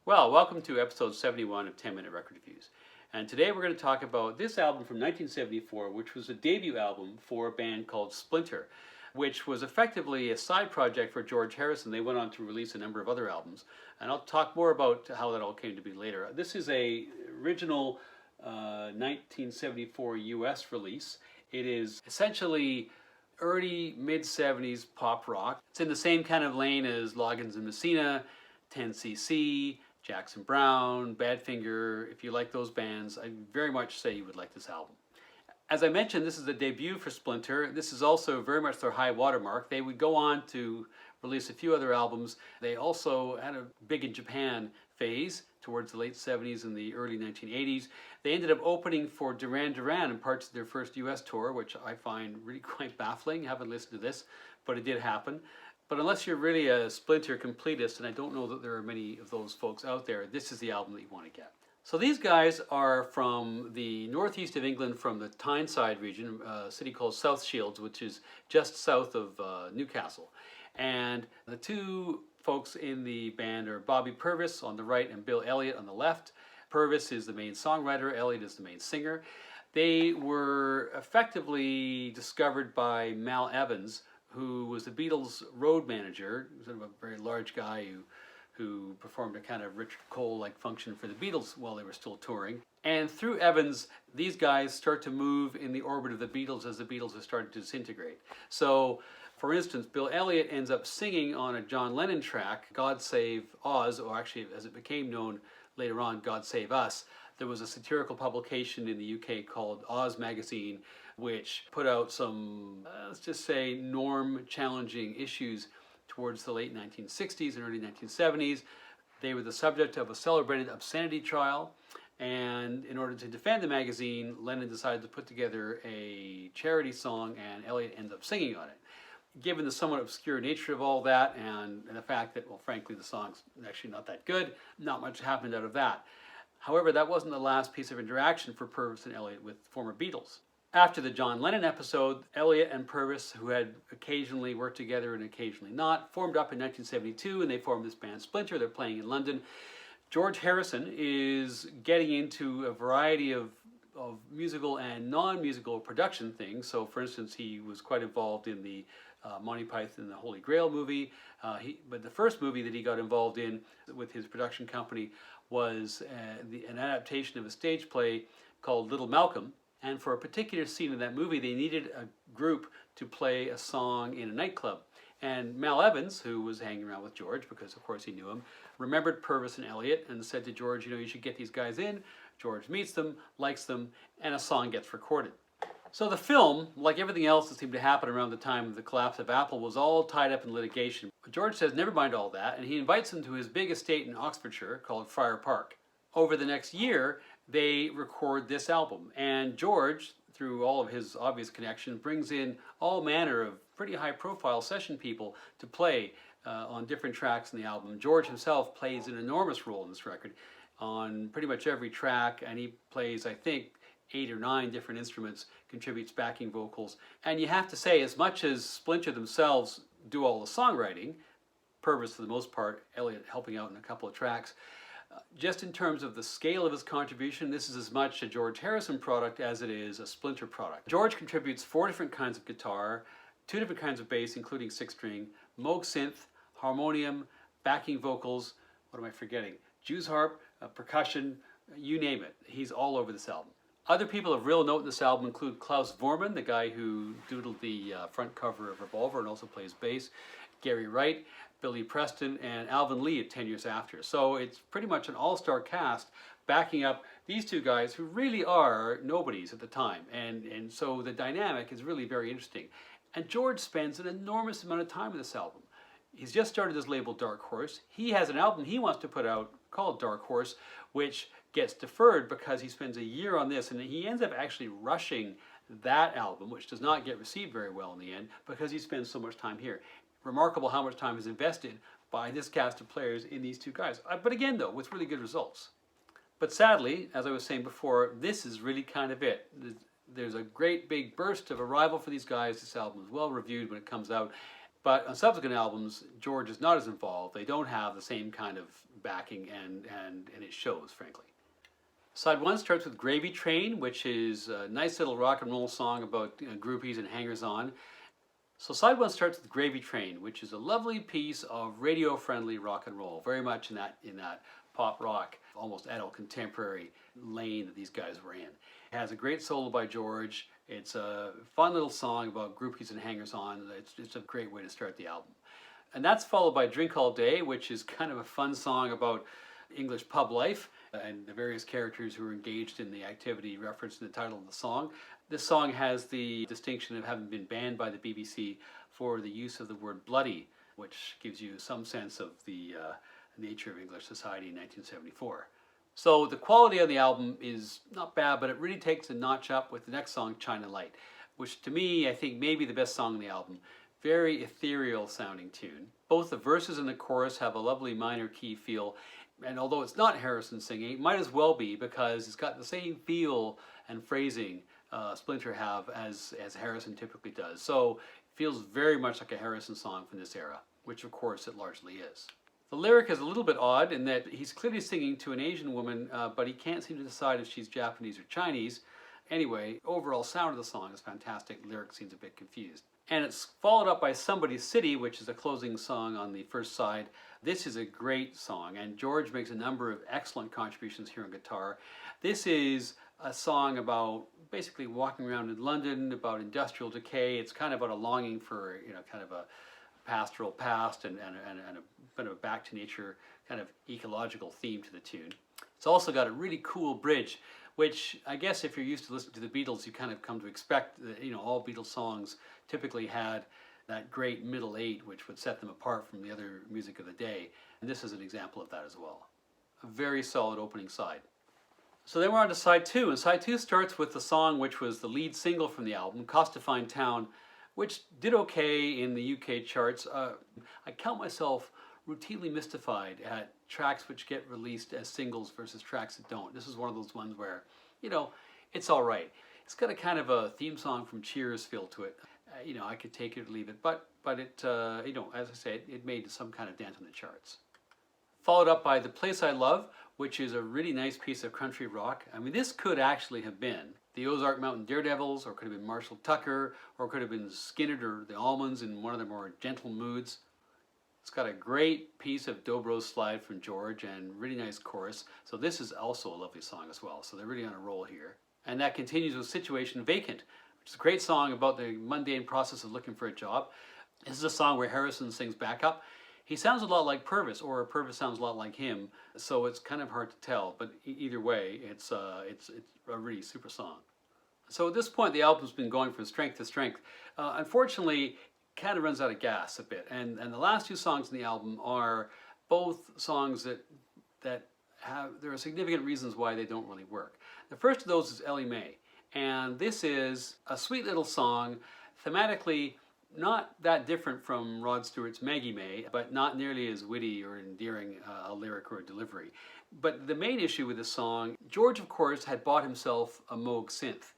Well, welcome to episode 71 of 10 Minute Record Reviews. And today we're going to talk about this album from 1974, which was a debut album for a band called Splinter, which was effectively a side project for George Harrison. They went on to release a number of other albums, and I'll talk more about how that all came to be later. This is a original 1974 US release. It is essentially early mid-70s pop rock. It's in the same kind of lane as Loggins and Messina, 10cc, Jackson Browne, Badfinger. If you like those bands, I very much say you would like this album. As I mentioned, this is a debut for Splinter. This is also very much their high watermark. They would go on to release a few other albums. They also had a big in Japan phase towards the late 70s and the early 1980s. They ended up opening for Duran Duran in parts of their first US tour, which I find really quite baffling. I haven't listened to this, but it did happen. But unless you're really a Splinter completist, and I don't know that there are many of those folks out there, this is the album that you want to get. So these guys are from the northeast of England, from the Tyneside region, a city called South Shields, which is just south of Newcastle. And the two folks in the band are Bobby Purvis on the right and Bill Elliott on the left. Purvis is the main songwriter, Elliott is the main singer. They were effectively discovered by Mal Evans, who was the Beatles' road manager, sort of a very large guy who performed a kind of Richard Cole-like function for the Beatles while they were still touring. And through Evans, these guys start to move in the orbit of the Beatles as the Beatles have started to disintegrate. So, for instance, Bill Elliott ends up singing on a John Lennon track, God Save Oz, or actually as it became known later on, God Save Us. There was a satirical publication in the UK called Oz Magazine, which put out some, let's just say, norm-challenging issues towards the late 1960s and early 1970s. They were the subject of a celebrated obscenity trial, and in order to defend the magazine, Lennon decided to put together a charity song, and Elliott ended up singing on it. Given the somewhat obscure nature of all that, and the fact that, well, frankly, the song's actually not that good, not much happened out of that. However, that wasn't the last piece of interaction for Purvis and Elliott with former Beatles. After the John Lennon episode, Elliott and Purvis, who had occasionally worked together and occasionally not, formed up in 1972, and they formed this band Splinter. They're playing in London. George Harrison is getting into a variety of musical and non-musical production things. So, for instance, he was quite involved in the Monty Python and the Holy Grail movie. But the first movie that he got involved in with his production company was an adaptation of a stage play called Little Malcolm. And for a particular scene in that movie, they needed a group to play a song in a nightclub. And Mal Evans, who was hanging around with George, because of course he knew him, remembered Purvis and Elliott and said to George, you should get these guys in. George meets them, likes them, and a song gets recorded. So the film, like everything else that seemed to happen around the time of the collapse of Apple, was all tied up in litigation. But George says never mind all that, and he invites them to his big estate in Oxfordshire called Friar Park. Over the next year, they record this album, and George, through all of his obvious connections, brings in all manner of pretty high-profile session people to play on different tracks in the album. George himself plays an enormous role in this record on pretty much every track, and he plays, I think, 8 or 9 different instruments, contributes backing vocals. And you have to say, as much as Splinter themselves do all the songwriting, Purvis for the most part, Elliott helping out in a couple of tracks, just in terms of the scale of his contribution, this is as much a George Harrison product as it is a Splinter product. George contributes 4 different kinds of guitar, 2 different kinds of bass, including 6-string, Moog synth, harmonium, backing vocals, what am I forgetting? Jew's harp, percussion, you name it. He's all over this album. Other people of real note in this album include Klaus Voormann, the guy who doodled the front cover of Revolver and also plays bass, Gary Wright, Billy Preston, and Alvin Lee 10 years after. So it's pretty much an all-star cast backing up these two guys who really are nobodies at the time. And so the dynamic is really very interesting. And George spends an enormous amount of time with this album. He's just started his label Dark Horse. He has an album he wants to put out called Dark Horse, which gets deferred because he spends a year on this, and he ends up actually rushing that album, which does not get received very well in the end because he spends so much time here. Remarkable how much time is invested by this cast of players in these two guys. But again, though, with really good results. But sadly, as I was saying before, this is really kind of it. There's a great big burst of arrival for these guys. This album is well reviewed when it comes out. But on subsequent albums, George is not as involved. They don't have the same kind of backing, and it shows, frankly. Side one starts with Gravy Train, which is a nice little rock and roll song about groupies and hangers-on. So side one starts with Gravy Train, which is a lovely piece of radio-friendly rock and roll, very much in that pop rock, almost adult contemporary lane that these guys were in. It has a great solo by George. It's a fun little song about groupies and hangers-on. It's a great way to start the album. And that's followed by Drink All Day, which is kind of a fun song about English pub life and the various characters who are engaged in the activity referenced in the title of the song. This song has the distinction of having been banned by the BBC for the use of the word bloody, which gives you some sense of the nature of English society in 1974. So the quality of the album is not bad, but it really takes a notch up with the next song, China Light, which to me, I think may be the best song on the album. Very ethereal sounding tune. Both the verses and the chorus have a lovely minor key feel, and although it's not Harrison singing, it might as well be because it's got the same feel and phrasing Splinter have as Harrison typically does. So it feels very much like a Harrison song from this era, which of course it largely is. The lyric is a little bit odd in that he's clearly singing to an Asian woman, but he can't seem to decide if she's Japanese or Chinese. Anyway, overall sound of the song is fantastic. The lyric seems a bit confused. And it's followed up by Somebody's City, which is a closing song on the first side. This is a great song, and George makes a number of excellent contributions here on guitar. This is a song about basically walking around in London, about industrial decay. It's kind of about a longing for, kind of a pastoral past and a bit of a back to nature kind of ecological theme to the tune. It's also got a really cool bridge, which I guess if you're used to listening to the Beatles, you kind of come to expect that, all Beatles songs typically had that great middle eight, which would set them apart from the other music of the day. And this is an example of that as well. A very solid opening side. So then we're on to side two, and side two starts with the song which was the lead single from the album, Cost to Find Town, which did okay in the UK charts. I count myself routinely mystified at tracks which get released as singles versus tracks that don't. This is one of those ones where, it's all right. It's got a kind of a theme song from Cheers feel to it. I could take it or leave it, but it, as I said, it made some kind of dent in the charts. Followed up by The Place I Love, which is a really nice piece of country rock. I mean, this could actually have been the Ozark Mountain Daredevils, or could have been Marshall Tucker, or could have been Skinner or the Almonds in one of their more gentle moods. It's got a great piece of Dobro's slide from George and really nice chorus. So this is also a lovely song as well. So they're really on a roll here. And that continues with Situation Vacant, which is a great song about the mundane process of looking for a job. This is a song where Harrison sings backup. He sounds a lot like Purvis, or Purvis sounds a lot like him, so it's kind of hard to tell, but either way, it's a really super song. So at this point, the album's been going from strength to strength. Unfortunately, kind of runs out of gas a bit, and the last two songs in the album are both songs that there are significant reasons why they don't really work. The first of those is Ellie Mae, and this is a sweet little song, thematically not that different from Rod Stewart's Maggie May, but not nearly as witty or endearing a lyric or a delivery. But the main issue with this song, George, of course, had bought himself a Moog synth.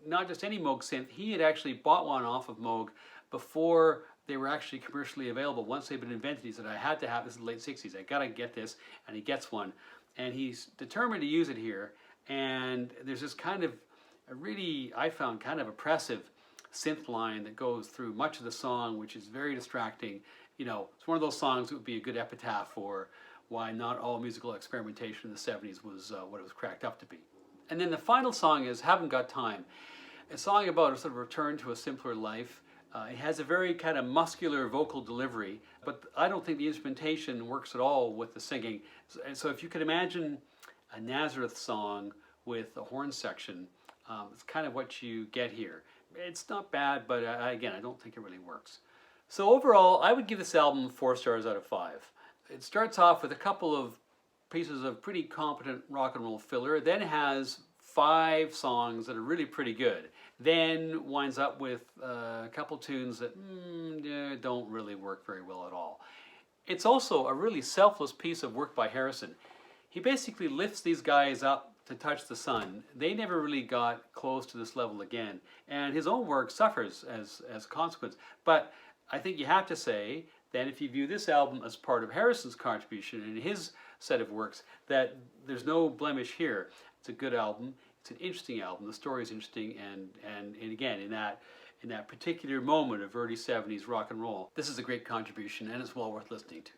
Not just any Moog synth, he had actually bought one off of Moog before they were actually commercially available. Once they'd been invented, he said, I had to have this in the late 60s. I gotta get this, and he gets one. And he's determined to use it here, and there's this kind of a really, I found, kind of oppressive synth line that goes through much of the song, which is very distracting. It's one of those songs that would be a good epitaph for why not all musical experimentation in the 70s was what it was cracked up to be. And then the final song is Haven't Got Time, a song about a sort of return to a simpler life. It has a very kind of muscular vocal delivery, but I don't think the instrumentation works at all with the singing. So if you could imagine a Nazareth song with a horn section, it's kind of what you get here. It's not bad, but again, I don't think it really works. So overall, I would give this album 4 stars out of 5. It starts off with a couple of pieces of pretty competent rock and roll filler. It then has 5 songs that are really pretty good. Then winds up with a couple tunes that don't really work very well at all. It's also a really selfless piece of work by Harrison. He basically lifts these guys up to touch the sun. They never really got close to this level again, and his own work suffers as a consequence. But I think you have to say then if you view this album as part of Harrison's contribution in his set of works, that there's no blemish here. It's a good album. It's an interesting album. The story is interesting, and again, in that particular moment of early 70s rock and roll, this is a great contribution, and it's well worth listening to.